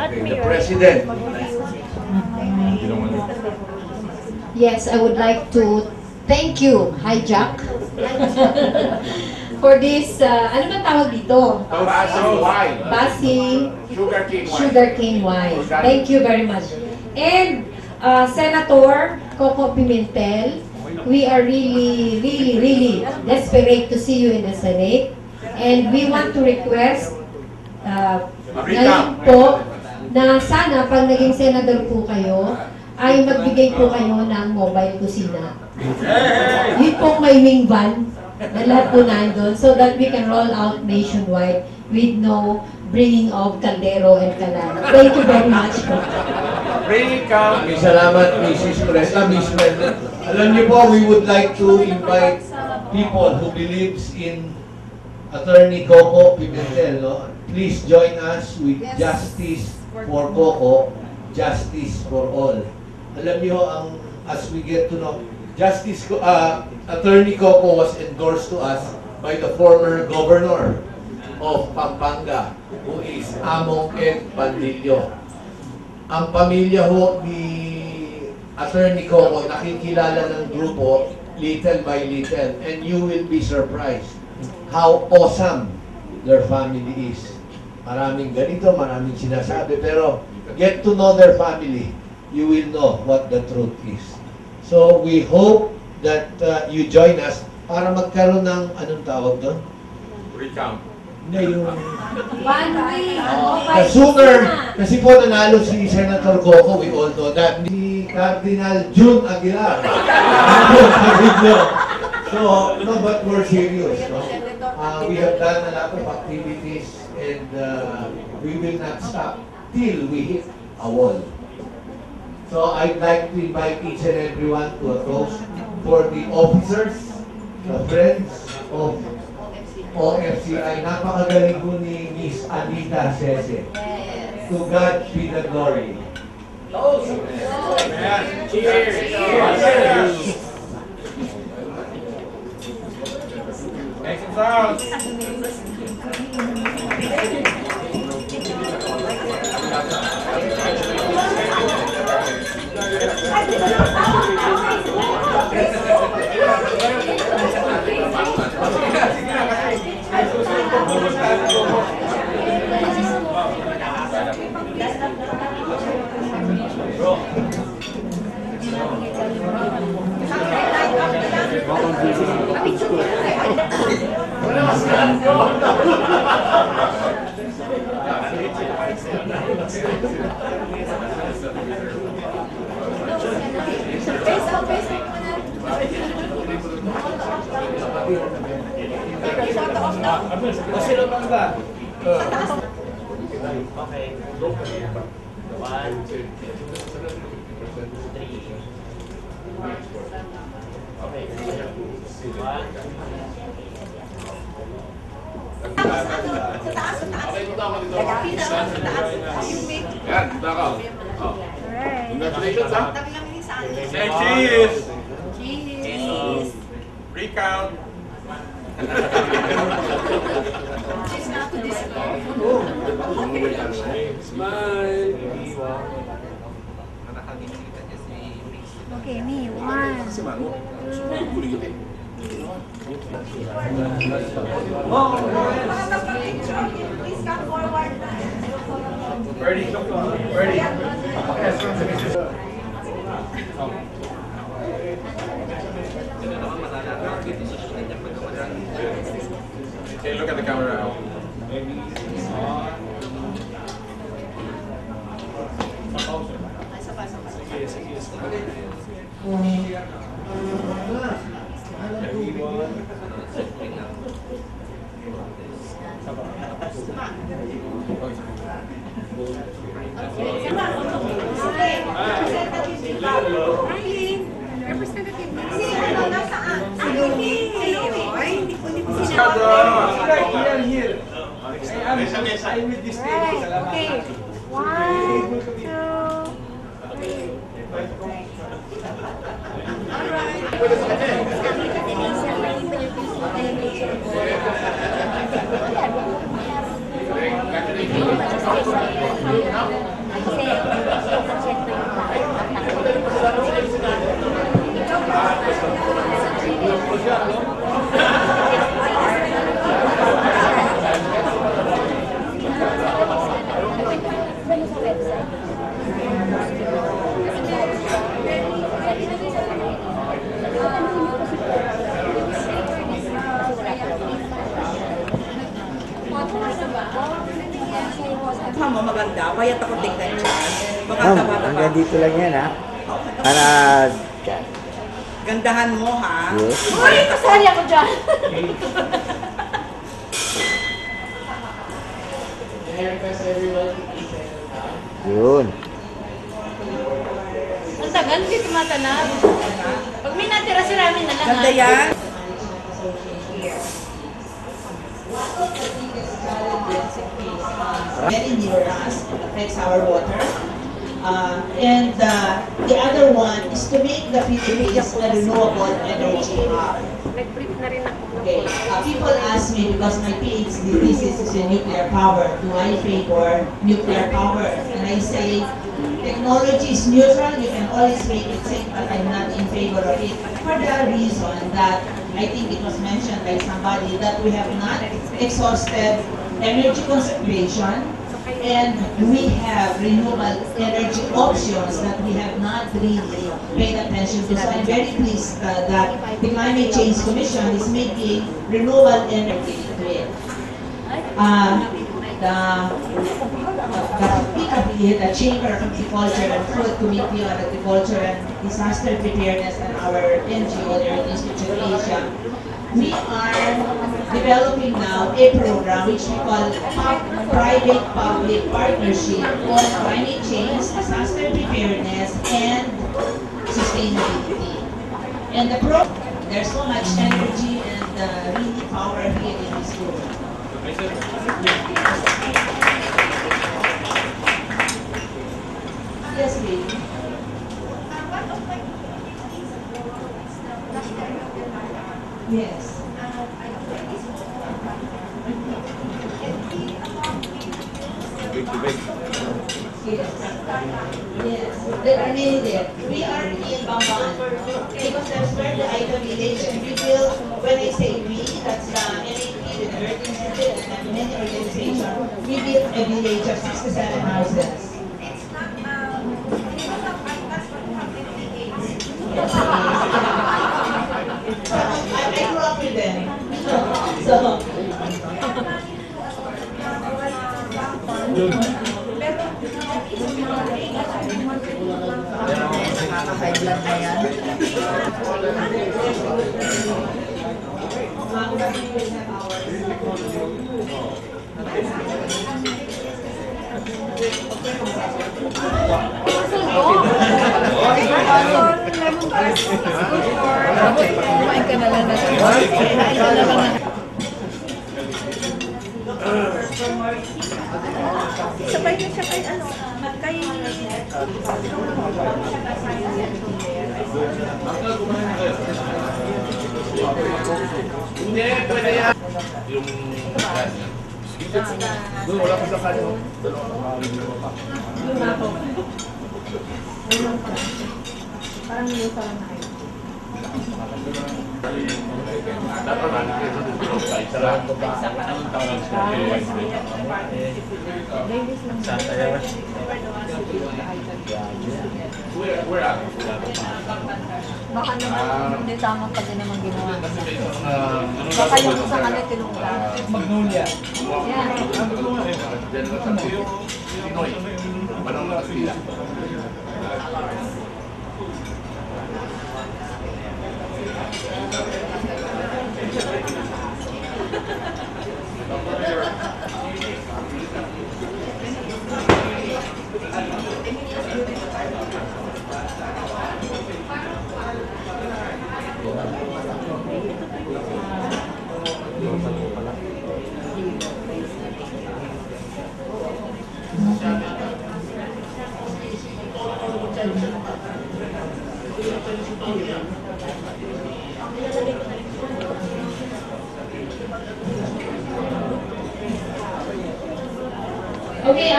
Okay, the President. Yes, I would like to thank you, Hi Jack, for this, ano ba tawag dito? Basi Sugarcane Wine. Thank you very much. And Senator Coco Pimentel, we are really desperate to see you in the Senate. And we want to request ngayon po na sana pag naging senador po kayo, ay magbigay po kayo ng mobile kusina. Yun pong may wing van na lahat po nandun so that we can roll out nationwide with no bringing of kaldero and kalan. Thank you very much po. Salamat, Mrs. President. Alam niyo po, we would like to invite people who believes in Attorney Coco Pimentel. No? Please join us with Justice for Coco, Justice for All. Alam niyo, as we get to know, Attorney Coco was endorsed to us by the former governor of Pampanga, who is Among Ed Pandillo. Ang pamilya ho ni Attorney Coco nakikilala ng grupo little by little, and you will be surprised how awesome their family is. Maraming ganito, maraming sinasabi, pero get to know their family, you will know what the truth is. So we hope that you join us para magkaroon ng, anong tawag doon? Recount. Hindi, yung... The sooner, kasi po nanalo si Senator Coco, we all know that, ni Cardinal June Aguilar. So, no, but we're serious. No? We have done a lot of activities and we will not stop till we hit a wall. So, I'd like to invite each and everyone to a toast for the officers, the friends of OFCI. Napakagaling po ni Miss Anita Sese. To God be the glory. Cheers! Make some sound! Okay. 1, 2, 3. Okay. 1. Yan, baka. Congratulations, ha? Cheers! Cheers! Recount! Smile! Okay, me. 1. Please come forward. Ready? Ready? Okay, look at the camera now. Representative. Okay. 1, 2. Payat ako tignan dyan. Baka Ma'am, tama-tama. hanggang dito lang yan ha. Para... Gandahan mo, ha? Yes. Uy, kasali ako dyan. Yun. Ang tagal, hindi tumatanap. Pag may natira si Ramin na lang. Ganda yan. Very near us, it affects our water. The other one is to make the Philippines a renewable energy hub. Okay, people ask me because my PhD thesis is in nuclear power. Do I favor nuclear power? And I say, technology is neutral, you can always make it safe, but I'm not in favor of it. For the reason that I think it was mentioned by somebody that we have not exhausted energy conservation, and we have renewable energy options that we have not really paid attention to. So I'm very pleased that the Climate Change Commission is making renewable energy into it. The Chamber of Agriculture and Food Committee on Agriculture and Disaster Preparedness and our NGO, the Earth Institute Asia, we are developing now a program which we call private-public partnership on climate change, disaster preparedness, and sustainability. And there's so much energy and really power here in this room. Yes, baby. Yes. Yes. Yes. There are many there. We are in Bamban. Because that's where the Aida village, and we build, when I say we, that's the NAP, the Earth Institute, and many organizations. We built a village of 67 houses. I grew up with them. So, nakaka-high-blood na yan. Kumain ka na lang na. Kumain ka na lang na. Sabay na siya kay ano, kay... Hindi, pwede yan. Yung... Doon, wala ko sa kanyo. Parang yung parang na kayo. Where at? Baka naman hindi tamang pag naman ginawa. Baka yung sa kanila tinungga. Magnolia. Yan. Diyan na sa Pinoy. Panang Kastila. Okay,